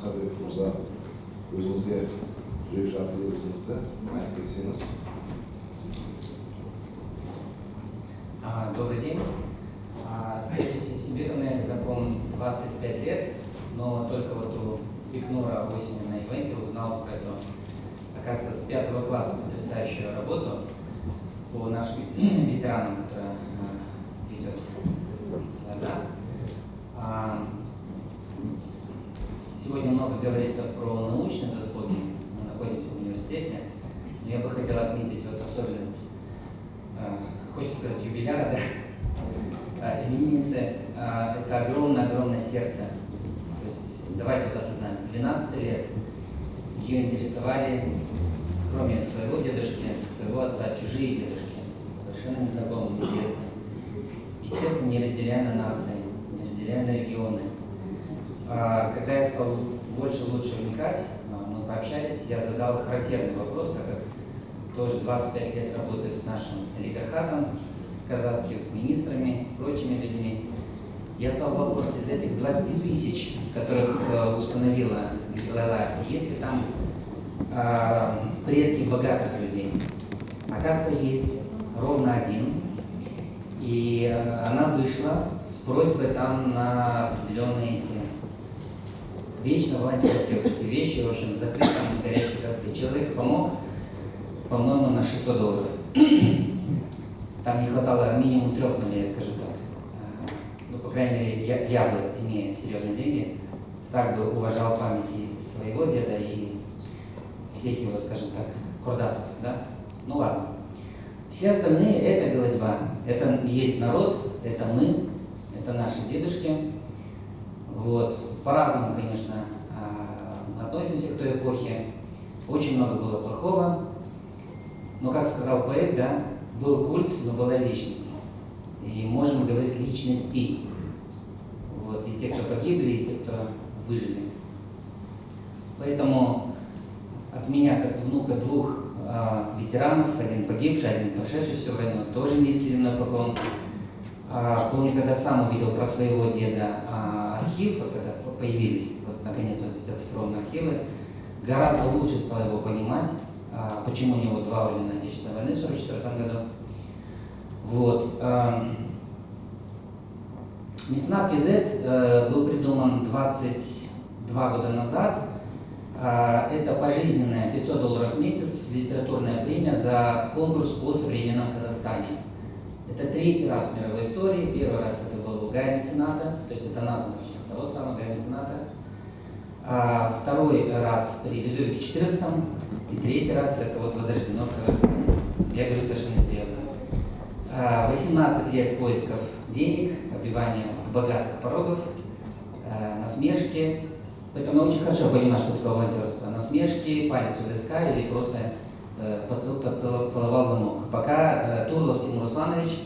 Садык Мурза, өзіңізге жүрек жарты лебізіңізді айтып кетсеңіз. Добрый день. С Лидией Сисимбековной я знаком 25 лет, но только вот у Бикнура осенью на ивенте узнал про эту, оказывается, с 5 класса потрясающую работу по нашим ветеранам, которые ведет. Да. Сегодня много говорится про научные заслуги, мы находимся в университете, но я бы хотел отметить вот особенность, хочется сказать, юбиляра, да, именинницы, это огромное-огромное сердце. То есть давайте это осознаем, с 12 лет ее интересовали, кроме своего дедушки, своего отца, чужие дедушки, совершенно незнакомые, неизвестные. Естественно, не разделяя на нации, не разделяя на регионы. Когда я стал больше лучше вникать, мы пообщались, я задал характерный вопрос, так как тоже 25 лет работаю с нашим олигархатом казахским, с министрами, прочими людьми. Я задал вопрос: из этих 20 тысяч, которых установила Лайлаев, есть ли там предки богатых людей? Оказывается, есть ровно один. И она вышла с просьбой там на определенные эти вечно волонтерские вот эти вещи, в общем, закрыть там горящие костры. Человек помог, по-моему, на $600. Там не хватало минимум 3 нулей, я скажу так. Ну, по крайней мере, я бы, имея серьезные деньги, так бы уважал памяти своего деда и всех его, скажем так, курдасов, да? Ну ладно. Все остальные — это голодьба, это есть народ, это мы, это наши дедушки. Вот. По-разному, конечно, относимся к той эпохе. Очень много было плохого. Но, как сказал поэт, да, был культ, но была и личность. И можем говорить личности. Вот. И те, кто погибли, и те, кто выжили. Поэтому от меня, как внука 2 ветеранов, один погибший, один прошедший всю войну, тоже низкий земной поклон. Помню, когда сам увидел про своего деда архив, вот когда появились, вот, наконец, вот эти оцифрованные архивы, гораздо лучше стал его понимать, почему у него 2 ордена Отечественной войны в 1944 году. Вот. Меценат КЗ был придуман 22 года назад. Это пожизненная $500 в месяц литературная премия за конкурс о современном Казахстане. Это 3-й раз в мировой истории. 1-й раз это было у Гая Мецената, то есть это названо в честь того самого Гая Мецената. 2-й раз при Людовике XIV, и 3-й раз это вот возрождено в Казахстане. Я говорю совершенно серьезно. 18 лет поисков денег, обивания богатых порогов, насмешки. Поэтому я очень хорошо понимаю, что такое волонтерство. Насмешки, палец у виска или просто поцеловал замок. Пока Турлов Тимур Русланович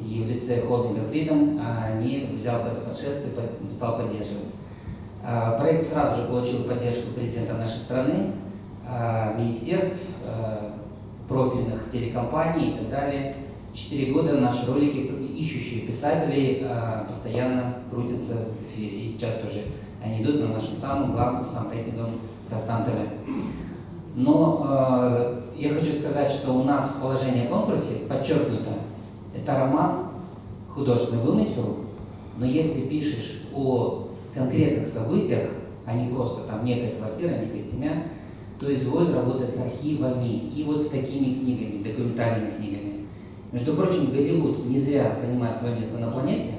и в лице холдинга Freedom не взял это под шерсть и стал поддерживать. Проект сразу же получил поддержку президента нашей страны, министерств, профильных телекомпаний и так далее. 4 года наши ролики, ищущие писателей, постоянно крутятся в эфире. И сейчас тоже они идут на нашем самом главном, самом рейтинговом Казахстан ТВ. Но я хочу сказать, что у нас в положении о конкурсе подчеркнуто, это роман, художественный вымысел, но если пишешь о конкретных событиях, а не просто там некая квартира, некая семья, то изволь работать с архивами и вот с такими книгами, документальными книгами. Между прочим, Голливуд не зря занимает свое место на планете,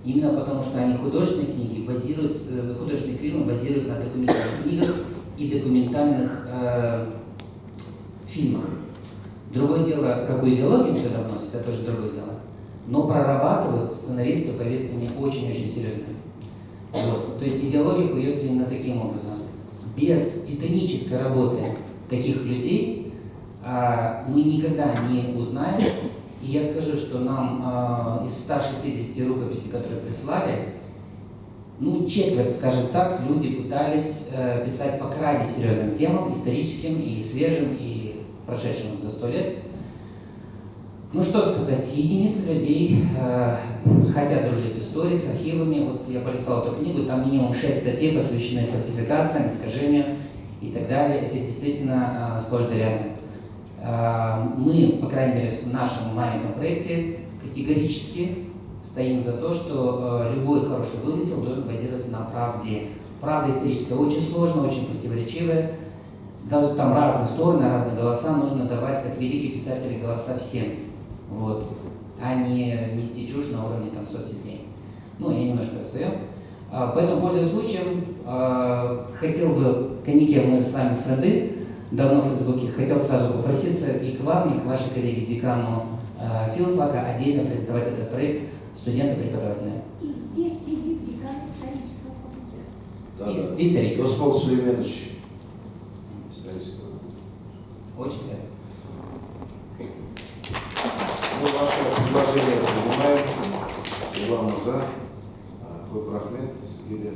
именно потому что они художественные книги базируют, художественные фильмы базируют на документальных книгах и документальных фильмах. Другое дело, какую идеологию туда вносят, это тоже другое дело. Но прорабатывают сценаристы, поверьте мне, очень-очень серьезно. Вот. То есть идеология куется именно таким образом. Без титанической работы таких людей мы никогда не узнаем. И я скажу, что нам из 160 рукописей, которые прислали, ну, четверть, скажем так, люди пытались писать по крайне серьезным темам, историческим и свежим, и прошедшим за 100 лет. Ну что сказать, единицы людей хотят дружить с историей, с архивами. Вот я полистал эту книгу, там минимум 6 статей посвящены фальсификациям, искажению и так далее. Это действительно сплошь да рядом. Мы, по крайней мере, в нашем маленьком проекте категорически стоим за то, что любой хороший вымысел должен базироваться на правде. Правда историческая очень сложная, очень противоречивая. Даже там разные стороны, разные голоса, нужно давать, как великие писатели, голоса всем. Вот. А не нести чушь на уровне там, соцсетей. Ну, я немножко о своем. Поэтому, пользуясь случаем, хотел бы, Канике, мы с вами френды, давно в Фейсбуке, хотел сразу попроситься и к вам, и к вашей коллеге, декану филфака, отдельно презентовать этот проект студента-преподавателя. И здесь сидит декан исторического факультета. Да. Исторического. Господ Сулейменович. Исторического. Очень приятно. Мы ваше предложение принимаем. Улам за. Көп рахмет. Сізге де